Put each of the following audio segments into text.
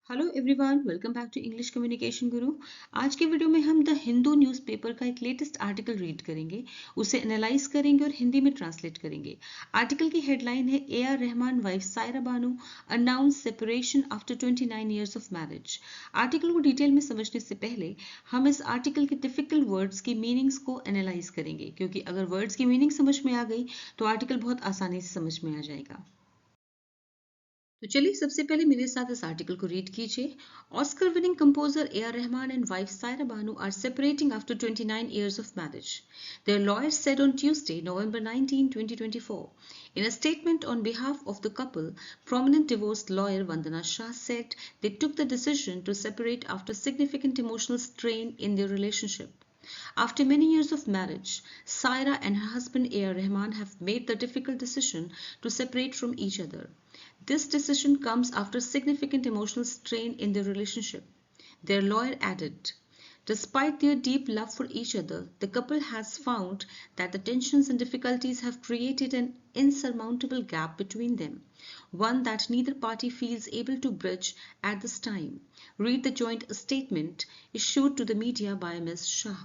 Hello everyone, welcome back to English communication guru. आज के video में हम द हिंदू न्यूज़पेपर का एक लेटेस्ट आर्टिकल रीड करेंगे, उसे एनालाइज करेंगे और हिंदी में ट्रांसलेट करेंगे। आर्टिकल की हेडलाइन है AR Rahman wife Saira Bano announce separation after 29 years of marriage. Article को डिटेल में समझने से पहले हम इस आर्टिकल के डिफिकल्ट वर्ड्स की मीनिंग्स को एनालाइज करेंगे, क्योंकि अगर वर्ड्स की मीनिंग समझ में आ गई तो आर्टिकल बहुत आसानी से समझ में आ जाएगा। तो चलिए सबसे पहले मेरे साथ इस आर्टिकल को रीड कीजिए। Oscar winning composer AR Rahman and wife Saira Banu are separating after 29 years of marriage. Their lawyers said on Tuesday, November 19, 2024. In a statement on behalf of the couple, prominent divorce lawyer Vandana Shah said they took the decision to separate after significant emotional strain in their relationship. After many years of marriage, Saira and her husband AR Rahman have made the difficult decision to separate from each other. This decision comes after significant emotional strain in their relationship. Their lawyer added, despite their deep love for each other, the couple has found that the tensions and difficulties have created an insurmountable gap between them, one that neither party feels able to bridge at this time. Read the joint statement issued to the media by Ms. Shah.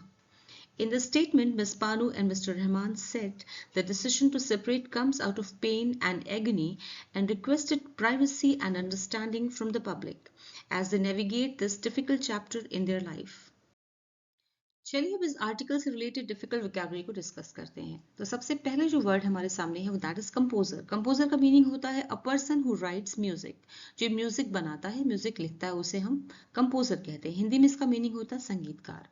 In the statement, Ms. Banu and Mr. Rahman said the decision to separate comes out of pain and agony and requested privacy and understanding from the public as they navigate this difficult chapter in their life. चलिए अब इस article से related difficult vocabulary को discuss करते हैं। तो सबसे पहले जो वर्ड हमारे सामने है वो दैट इज कंपोजर। कंपोजर का मीनिंग होता है a person who rights music. जो म्यूजिक बनाता है, म्यूजिक लिखता है, उसे हम कंपोजर कहते हैं। हिंदी में इसका मीनिंग होता है संगीतकार।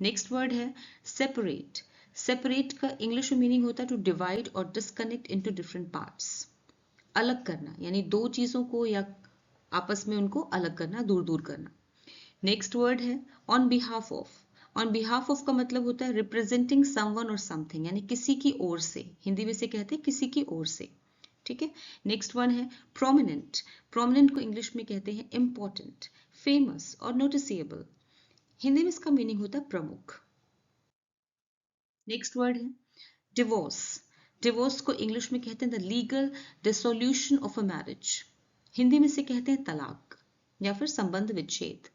नेक्स्ट वर्ड है सेपरेट। सेपरेट का इंग्लिश में मीनिंग होता है टू डिवाइड और डिस्कनेक्ट इनटू डिफरेंट पार्ट्स। अलग करना, यानी दो चीजों को या आपस में उनको अलग करना, दूर दूर करना। नेक्स्ट वर्ड है on behalf of. On behalf of का मतलब होता है रिप्रेजेंटिंग समवन और समथिंग, यानी किसी की ओर से। हिंदी में से कहते हैं किसी की ओर से। ठीक है। नेक्स्ट वन है प्रोमिनेंट। प्रोमिनेंट को इंग्लिश में कहते हैं इंपॉर्टेंट, फेमस और नोटिसेबल। हिंदी में इसका मीनिंग होता है प्रमुख। नेक्स्ट वर्ड है डिवोर्स। डिवोर्स को इंग्लिश में कहते हैं the legal dissolution of a marriage. Hindi में से कहते हैं तलाक या फिर संबंध विच्छेद।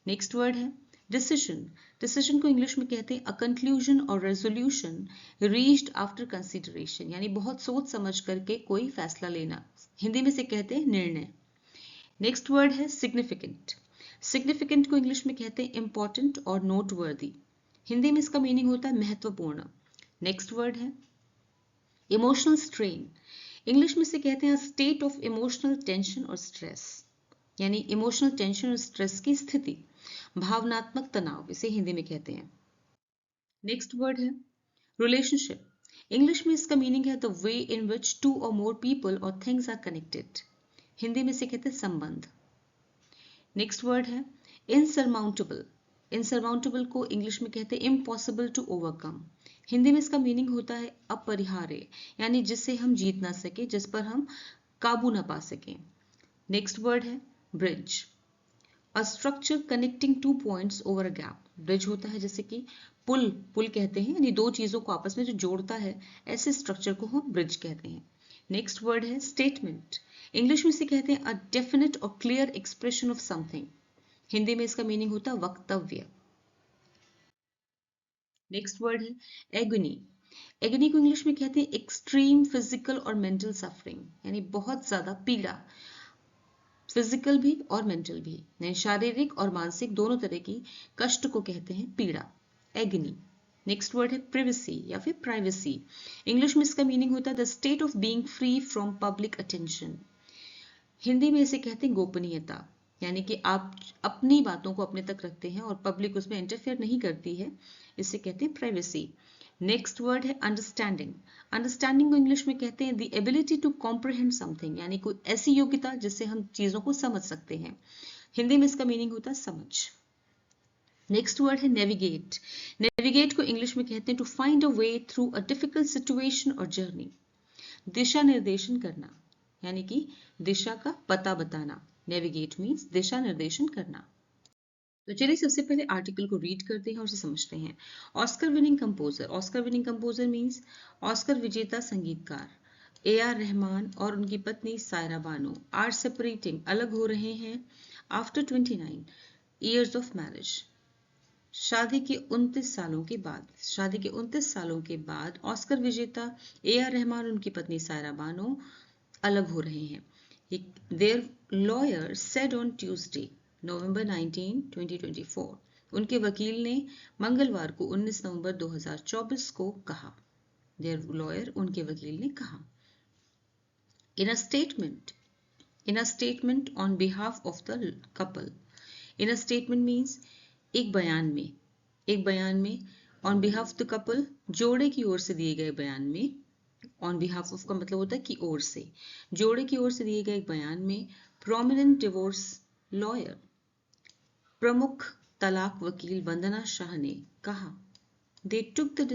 नेक्स्ट वर्ड है डिसीजन। डिसीजन को इंग्लिश में कहते हैं अ कंक्लूजन और रेजोल्यूशन रीच्ड आफ्टर कंसिडरेशन, यानी बहुत सोच समझ करके कोई फैसला लेना। हिंदी में से कहते हैं निर्णय। नेक्स्ट वर्ड है सिग्निफिकेंट। सिग्निफिकेंट को इंग्लिश में कहते हैं इंपॉर्टेंट और नोटवर्दी। हिंदी में इसका मीनिंग होता है महत्वपूर्ण। नेक्स्ट वर्ड है इमोशनल स्ट्रेन। इंग्लिश में से कहते हैं स्टेट ऑफ इमोशनल टेंशन और स्ट्रेस, यानी इमोशनल टेंशन और स्ट्रेस की स्थिति, भावनात्मक तनाव, इसे हिंदी में कहते हैं। नेक्स्ट वर्ड है रिलेशनशिप। इंग्लिश में इसका मीनिंग है the way in which to और मोर पीपल और थिंग्स आर कनेक्टेड। हिंदी में से कहते हैं संबंध। नेक्स्ट वर्ड है इनसरमाउंटेबल। इनसरमाउंटेबल को इंग्लिश में कहते हैं इम्पॉसिबल टू ओवरकम। हिंदी में इसका मीनिंग होता है अपरिहार्य, यानी जिसे हम जीत ना सके, जिस पर हम काबू ना पा सकें। नेक्स्ट वर्ड है bridge. A structure connecting two points over a gap. Bridge होता है जैसे कि पुल, पुल कहते हैं, यानी दो चीजों को आपस में जो जोड़ता है, ऐसे स्ट्रक्चर को हम ब्रिज कहते हैं। नेक्स्ट वर्ड है स्टेटमेंट। इंग्लिश में से कहते हैं अ डेफिनेट और clear expression of something. Hindi में इसका मीनिंग होता है वक्तव्य। नेक्स्ट वर्ड है एगनी। एगनी को इंग्लिश में कहते हैं एक्सट्रीम फिजिकल और मेंटल सफरिंग, यानी बहुत ज्यादा पीड़ा। फिजिकल भी और मेंटल भी, यानी शारीरिक और मानसिक दोनों तरह की कष्ट को कहते हैं पीड़ा, एगनी। नेक्स्ट वर्ड है प्रिवेसी या फिर प्राइवेसी। इंग्लिश में इसका मीनिंग होता है the state of being free from public attention. Hindi में इसे कहते हैं गोपनीयता, यानी कि आप अपनी बातों को अपने तक रखते हैं और पब्लिक उसमें इंटरफेयर नहीं करती है, इसे कहते हैं प्राइवेसी। नेक्स्ट वर्ड है अंडरस्टैंडिंग। अंडरस्टैंडिंग को इंग्लिश में कहते हैं the ability to comprehend something, यानी कोई ऐसी योग्यता जिससे हम चीजों को समझ सकते हैं। हिंदी में इसका मीनिंग होता है समझ। नेक्स्ट वर्ड है नेविगेट। नेविगेट को इंग्लिश में कहते हैं to find a way through a difficult situation और जर्नी। दिशा निर्देशन करना, यानी कि दिशा का पता बताना। नेविगेट मीन्स दिशा निर्देशन करना। तो चलिए सबसे पहले आर्टिकल को रीड करते हैं और उसे समझते हैं। Oscar winning composer. Oscar winning composer means Oscar विजेता संगीतकार। ए आर रहमान और उनकी पत्नी सायरा बानो आर सेपरेटिंग, अलग हो रहे हैं, आफ्टर 29 years ऑफ मैरिज, शादी के 29 सालों के बाद। शादी के 29 सालों के बाद ऑस्कर विजेता ए आर रहमान और उनकी पत्नी सायरा बानो अलग हो रहे हैं। Their lawyer said on Tuesday, November 19, 2024, उनके वकील ने मंगलवार को 19 नवंबर 2024 को कहा। Their lawyer, उनके वकील ने कहा। In a statement on behalf of the couple. In a statement means एक बयान में on behalf of the couple, जोड़े की ओर से दिए गए बयान में, on behalf of का मतलब होता है कि ओर से, जोड़े की ओर से दिए गए एक बयान में prominent divorce lawyer, प्रमुख तलाक वकील वंदना शाह ने कहा, they took the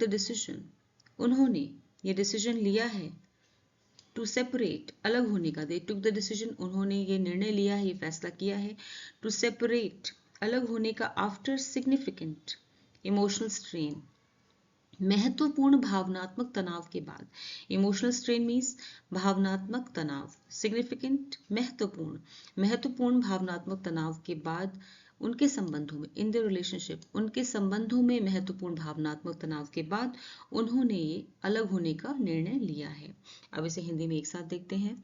decision, उन्होंने ये डिसीजन लिया है, टू सेपरेट, अलग होने का, दे टुक द डिसीजन, उन्होंने ये निर्णय लिया है, ये फैसला किया है, टू सेपरेट, अलग होने का, आफ्टर सिग्निफिकेंट इमोशनल स्ट्रेन, महत्वपूर्ण भावनात्मक तनाव के बाद। इमोशनल स्ट्रेन मीन्स भावनात्मक तनाव, सिग्निफिकेंट महत्वपूर्ण भावनात्मक तनाव के बाद उनके संबंधों में, इन द रिलेशनशिप, उनके संबंधों में महत्वपूर्ण भावनात्मक तनाव के बाद उन्होंने ये अलग होने का निर्णय लिया है। अब इसे हिंदी में एक साथ देखते हैं।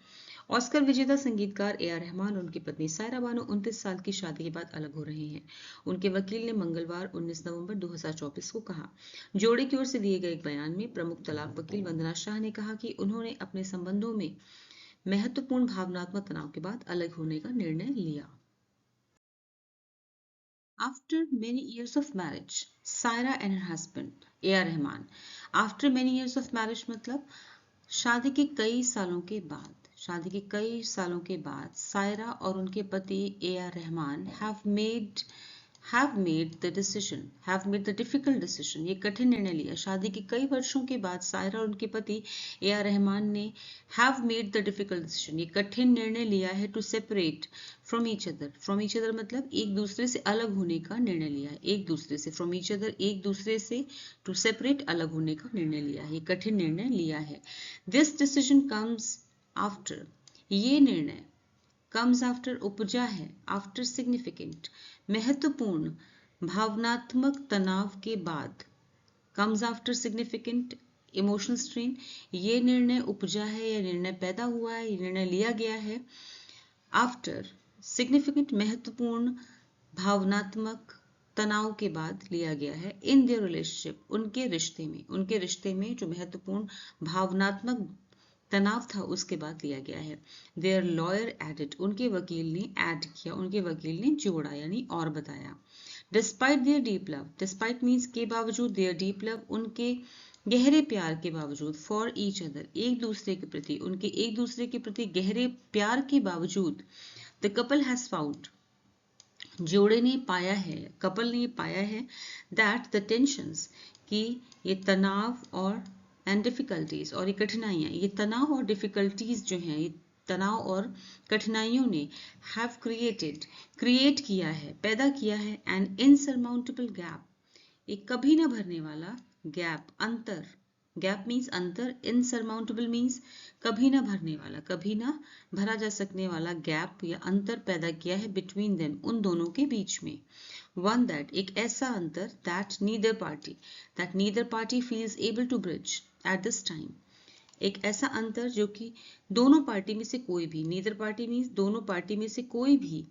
ऑस्कर विजेता संगीतकार ए आर रहमान और उनकी पत्नी सायरा बानो 29 साल की शादी के बाद अलग हो रहे हैं। उनके वकील ने मंगलवार 19 नवंबर 2024 को कहा। जोड़े की ओर से दिए गए एक बयान में प्रमुख तलाक वकील वंदना शाह ने कहा कि उन्होंने अपने संबंधों में महत्वपूर्ण भावनात्मक तनाव के बाद अलग होने का निर्णय लिया। After many years of marriage, Saira and her husband, A.R. Rahman, after many years of marriage मतलब शादी के कई सालों के बाद, सायरा और उनके पति A.R. Rahman have made the difficult decision, ये कठिन निर्णय लिया। शादी के कई वर्षों के बाद सायरा और उनके पति A.R. रहमान ने have made the difficult decision, ये कठिन निर्णय लिया है, to separate from each other मतलब एक दूसरे से अलग होने का निर्णय लिया है, एक दूसरे से, from each other एक दूसरे से, to separate अलग होने का निर्णय लिया है, ये कठिन निर्णय लिया है। This decision comes after, ये निर्णय comes after उपजा है, after significant महत्वपूर्ण भावनात्मक तनाव के बाद, comes after significant emotional strain, ये निर्णय उपजा है, यह निर्णय पैदा हुआ है, ये निर्णय लिया गया है after significant महत्वपूर्ण भावनात्मक तनाव के बाद लिया गया है, in their relationship उनके रिश्ते में जो महत्वपूर्ण भावनात्मक तनाव था उसके बाद लिया गया है। Their lawyer added, उनके वकील ने ऐड किया, उनके वकील ने जोड़ा यानी और बताया। Despite their deep love, despite means के बावजूद, their deep love उनके गहरे प्यार के बावजूद, for each other एक दूसरे के प्रति, उनके एक दूसरे के प्रति गहरे प्यार के बावजूद, the couple has found जोड़े ने पाया है, कपल ने पाया है, that the tensions कि ये तनाव और and difficulties और ये कठिनाइयाँ, ये तनाव और difficulties जो हैं, ये तनाव और कठिनाइयों ने have create किया है, पैदा किया है an insurmountable gap, एक कभी ना भरने वाला gap, अंतर, gap means अंतर, insurmountable means कभी ना भरने वाला, कभी ना भरा जा सकने वाला gap या अंतर पैदा किया है between them, उन दोनों के बीच में। One that, एक ऐसा अंतर that neither party feels able to bridge at this time, एक ऐसा अंतर जो कि दोनों पार्टी में से कोई भी, neither party means दोनों पार्टी में से कोई भी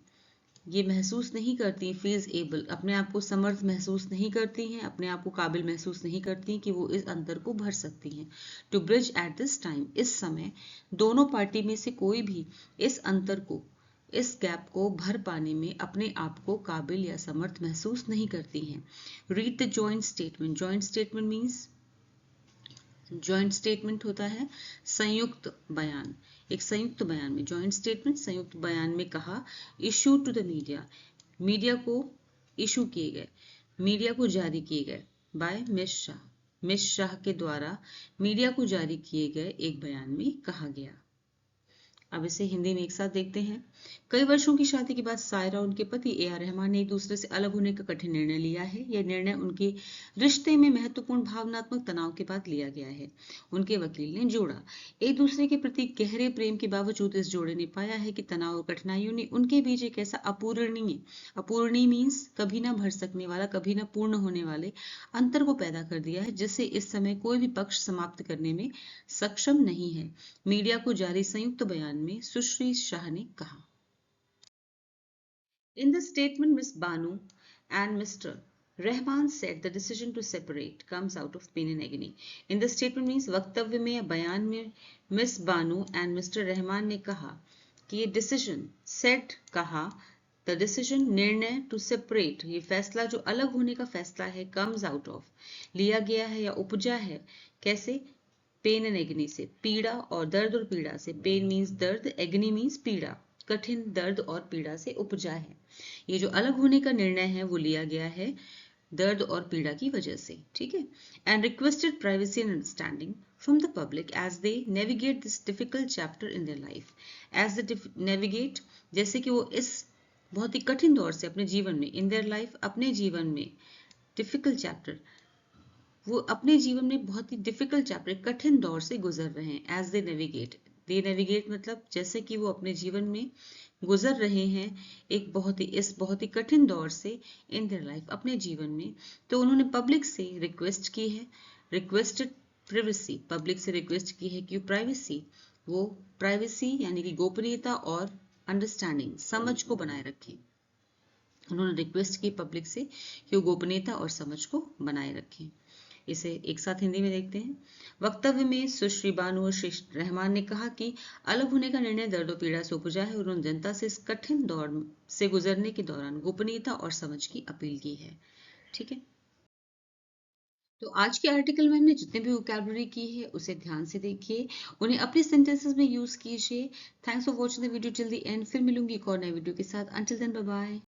ये महसूस नहीं करती, feels able अपने आप को समर्थ महसूस नहीं करती हैं, अपने आप को काबिल महसूस नहीं करती कि वो इस अंतर को भर सकती हैं। To bridge at this time, इस समय दोनों पार्टी में से कोई भी इस अंतर को, इस गैप को भर पाने में अपने आप को काबिल या समर्थ महसूस नहीं करती हैं। Read the joint statement. Joint statement means joint statement होता है संयुक्त बयान, एक संयुक्त बयान में जॉइंट स्टेटमेंट, संयुक्त बयान में कहा, इशू टू द मीडिया को इशू किए गए, मीडिया को जारी किए गए, बाय मिस शाह के द्वारा मीडिया को जारी किए गए एक बयान में कहा गया। अब इसे हिंदी में एक साथ देखते हैं। कई वर्षों की शादी के बाद सायरा और उनके पति ए आर रहमान ने एक दूसरे से अलग होने का कठिन निर्णय लिया है। यह निर्णय उनके रिश्ते में महत्वपूर्ण भावनात्मक तनाव के बाद लिया गया है, उनके वकील ने जोड़ा। एक दूसरे के प्रति गहरे प्रेम के बावजूद इस जोड़े ने पाया है कि तनाव और कठिनाइयों ने उनके बीच एक ऐसा अपूरणीय मीन्स कभी ना भर सकने वाला, कभी ना पूर्ण होने वाले अंतर को पैदा कर दिया है, जिसे इस समय कोई भी पक्ष समाप्त करने में सक्षम नहीं है। मीडिया को जारी संयुक्त बयान में सुश्री शाह ने कहा, In the statement, Ms. Banu and Mr. Rahman said the decision to separate comes out of pain and agony. In the statement means वक्तव्य में या बयान में miss Banu and mister Rahman ने कहा कि ये डिसीजन सेट कहा द डिसीजन निर्णय टू सेपरेट ये फैसला जो अलग होने का फैसला है कम्स आउट ऑफ लिया गया है या उपजा है कैसे पेन एंड एग्नी से पीड़ा और दर्द और पीड़ा से पेन मीन्स दर्द एग्नी मीन्स पीड़ा कठिन दर्द और पीड़ा से उपजा है। ये जो अलग होने का निर्णय है वो लिया गया है दर्द और पीड़ा की वजह से, ठीक है। And requested privacy and understanding from the public as they navigate this difficult chapter in their life. As the navigate जैसे कि वो इस बहुत ही कठिन दौर से अपने जीवन में इन देयर लाइफ अपने जीवन में डिफिकल्ट चैप्टर वो अपने जीवन में बहुत ही डिफिकल्ट चैप्टर कठिन दौर से गुजर रहे हैं। एज दे नेविगेट मतलब जैसे कि वो अपने जीवन में गुजर रहे हैं एक बहुत ही कठिन दौर से इन देयर लाइफ अपने जीवन में, तो उन्होंने पब्लिक से रिक्वेस्ट की है, रिक्वेस्टेड प्राइवेसी पब्लिक से रिक्वेस्ट की है कि प्राइवेसी यानी कि गोपनीयता और अंडरस्टैंडिंग समझ को बनाए रखें। उन्होंने रिक्वेस्ट की पब्लिक से कि वो गोपनीयता और समझ को बनाए रखें। इसे एक साथ हिंदी में देखते हैं। वक्तव्य में सुश्री बानू और श्री रहमान ने कहा कि अलग होने का निर्णय दर्द और पीड़ा से उपजा है। उन्होंने जनता से इस कठिन दौर से गुजरने के दौरान गोपनीयता और समझ की अपील की है, ठीक है। तो आज के आर्टिकल में हमने जितने भी वोकैबुलरी की है उसे ध्यान से देखिए, उन्हें अपने सेंटेंसेस में यूज कीजिए। Thanks for watching the video till the end. फिर मिलूंगी एक और नए वीडियो के साथ। Until then bye bye.